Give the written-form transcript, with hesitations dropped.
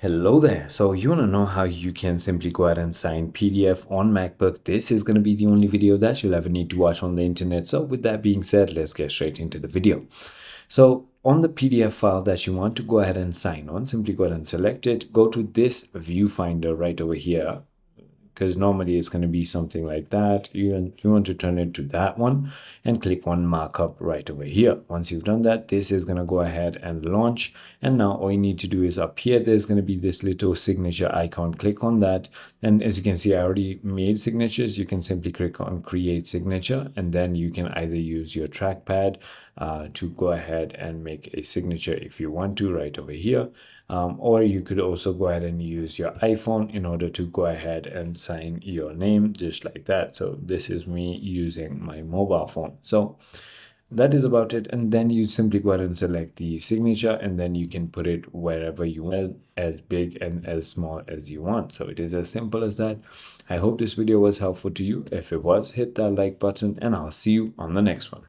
Hello there. So you want to know how you can simply go ahead and sign PDF on MacBook. This is going to be the only video that you'll ever need to watch on the internet. So with that being said, let's get straight into the video. So on the PDF file that you want to go ahead and sign on, simply go ahead and select it. Go to this viewfinder right over here, because normally it's going to be something like that. You want to turn it to that one and click on markup right over here. Once you've done that, this is going to go ahead and launch. And now all you need to do is up here, there's going to be this little signature icon. Click on that. And as you can see, I already made signatures. You can simply click on create signature, and then you can either use your trackpad to go ahead and make a signature if you want to right over here. Or you could also go ahead and use your iPhone in order to go ahead and sign your name just like that. So this is me using my mobile phone. So that is about it. And then you simply go ahead and select the signature, and then you can put it wherever you want, as big and as small as you want. So it is as simple as that. I hope this video was helpful to you. If it was, hit that like button, and I'll see you on the next one.